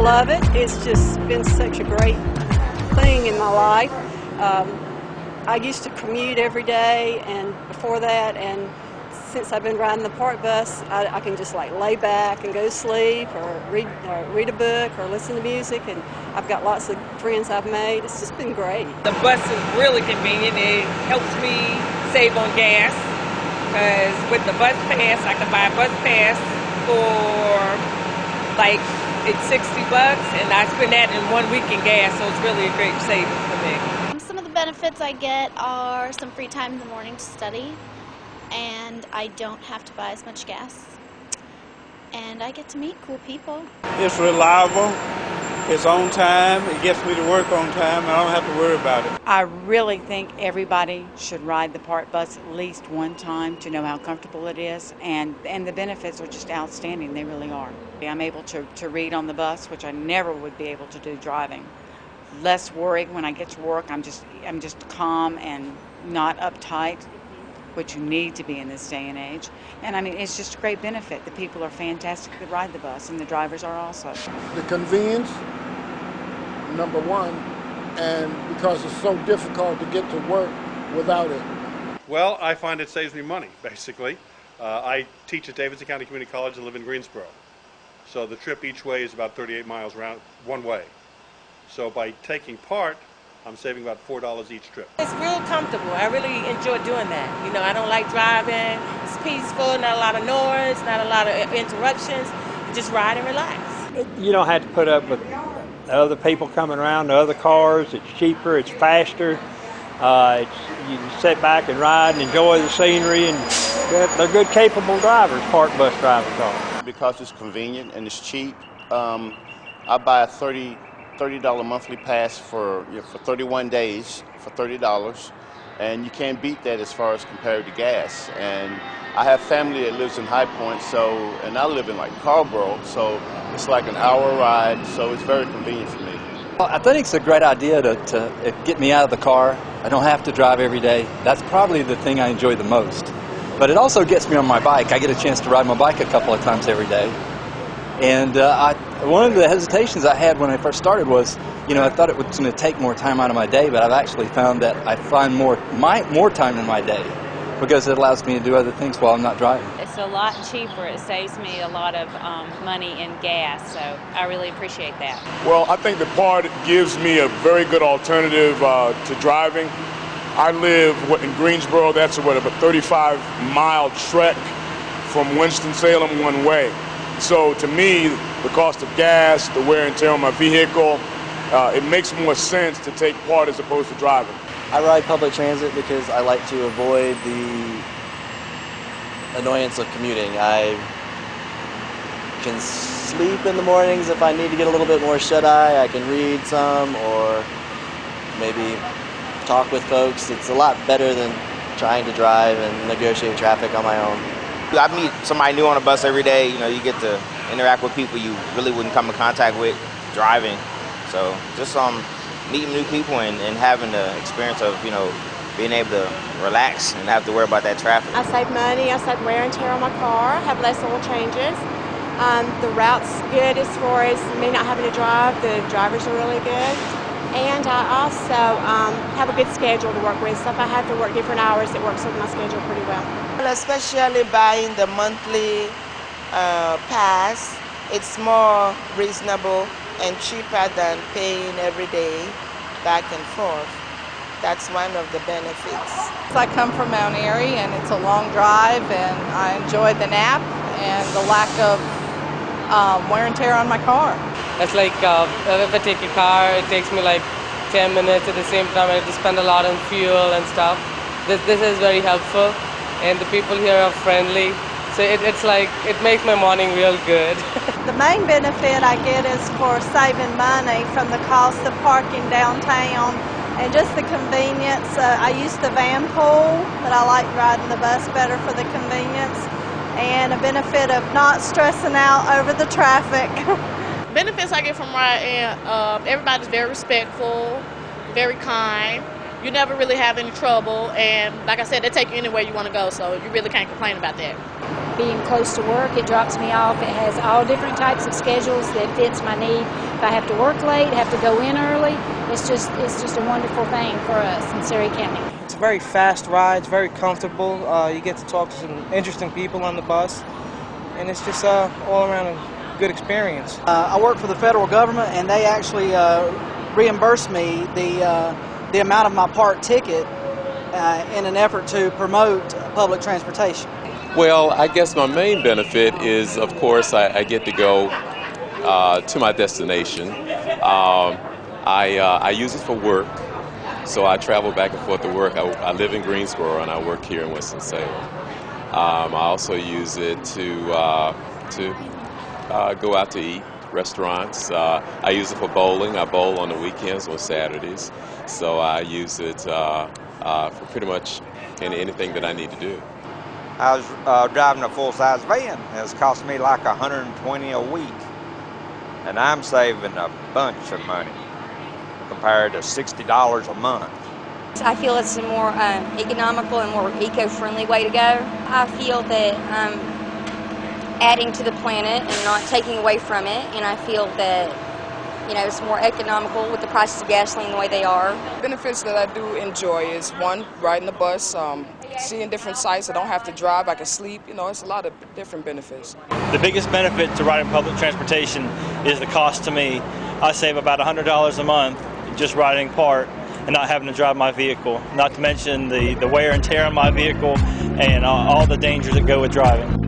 love it. It's just been such a great thing in my life. I used to commute every day and before that, and since I've been riding the park bus, I can just like lay back and go to sleep or read a book or listen to music, and I've got lots of friends I've made. It's just been great. The bus is really convenient. It helps me save on gas because with the bus pass, I can buy a bus pass for like it's $60 and I spend that in 1 week in gas, so it's really a great savings for me. Some of the benefits I get are some free time in the morning to study, and I don't have to buy as much gas, and I get to meet cool people. It's reliable, it's on time, it gets me to work on time, and I don't have to worry about it. I really think everybody should ride the park bus at least one time to know how comfortable it is, and the benefits are just outstanding. They really are. I'm able to read on the bus, which I never would be able to do driving. Less worried when I get to work. I'm just calm and not uptight, which you need to be in this day and age. And I mean, it's just a great benefit. The people are fantastic that ride the bus, and the drivers are also. The convenience, number one, and because it's so difficult to get to work without it. Well, I find it saves me money, basically. I teach at Davidson County Community College and live in Greensboro. So the trip each way is about 38 miles around one way. So by taking part, I'm saving about $4 each trip. It's real comfortable. I really enjoy doing that. You know, I don't like driving. It's peaceful, not a lot of noise, not a lot of interruptions. Just ride and relax. You don't have to put up with other people coming around, the other cars. It's cheaper, it's faster. You can sit back and ride and enjoy the scenery, and they're good, capable drivers, park bus drivers are. Because it's convenient and it's cheap, I buy a $30 monthly pass for 31 days for $30, and you can't beat that as far as compared to gas. And I have family that lives in High Point, and I live in like Carborough, so it's like an hour ride, so it's very convenient for me. Well, I think it's a great idea to get me out of the car. I don't have to drive every day. That's probably the thing I enjoy the most. But it also gets me on my bike. I get a chance to ride my bike a couple of times every day. And one of the hesitations I had when I first started was, I thought it was going to take more time out of my day, but I've actually found that I find more time in my day because it allows me to do other things while I'm not driving. It's a lot cheaper. It saves me a lot of money in gas, so I really appreciate that. Well, I think the part gives me a very good alternative to driving. I live in Greensboro. That's about a 35-mile trek from Winston-Salem one way. So to me, the cost of gas, the wear and tear on my vehicle, it makes more sense to take part as opposed to driving. I ride public transit because I like to avoid the annoyance of commuting. I can sleep in the mornings if I need to get a little bit more shut-eye. I can read some or maybe talk with folks. It's a lot better than trying to drive and negotiate traffic on my own. I meet somebody new on a bus every day. You get to interact with people you really wouldn't come in contact with driving. So just meeting new people and having the experience of, being able to relax and not have to worry about that traffic. I save money, I save wear and tear on my car, have less oil changes. The route's good as far as me not having to drive. The drivers are really good. And I also have a good schedule to work with, so if I have to work different hours, it works with my schedule pretty well. Especially buying the monthly pass, it's more reasonable and cheaper than paying every day back and forth. That's one of the benefits. I come from Mount Airy, and it's a long drive, and I enjoy the nap and the lack of wear and tear on my car. It's like if I take a car, it takes me like 10 minutes. At the same time, I have to spend a lot on fuel and stuff. This is very helpful, and the people here are friendly. So it's like, it makes my morning real good. The main benefit I get is for saving money from the cost of parking downtown and just the convenience. I use the van pool, but I like riding the bus better for the convenience, and a benefit of not stressing out over the traffic. Benefits I get from riding, everybody's very respectful, very kind, you never really have any trouble, and like I said, they take you anywhere you want to go, so you really can't complain about that. Being close to work, it drops me off. It has all different types of schedules that fits my need. If I have to work late, have to go in early, it's just a wonderful thing for us in Surry County. It's a very fast ride, it's very comfortable. You get to talk to some interesting people on the bus, and it's just all around a good experience. I work for the federal government, and they actually reimburse me the amount of my park ticket in an effort to promote public transportation. Well, I guess my main benefit is, of course, I get to go to my destination. I use it for work, so I travel back and forth to work. I live in Greensboro and I work here in Winston-Salem. I also use it to go out to eat, restaurants. I use it for bowling. I bowl on the weekends, on Saturdays. So I use it for pretty much anything that I need to do. I was driving a full-size van. It's cost me like $120 a week. And I'm saving a bunch of money compared to $60 a month. I feel it's a more economical and more eco-friendly way to go. I feel that I'm adding to the planet and not taking away from it, and I feel that it's more economical with the prices of gasoline the way they are. Benefits that I do enjoy is, one, riding the bus, seeing different sights. I don't have to drive, I can sleep. It's a lot of different benefits. The biggest benefit to riding public transportation is the cost to me. I save about $100 a month just riding PART and not having to drive my vehicle, not to mention the wear and tear on my vehicle and all the dangers that go with driving.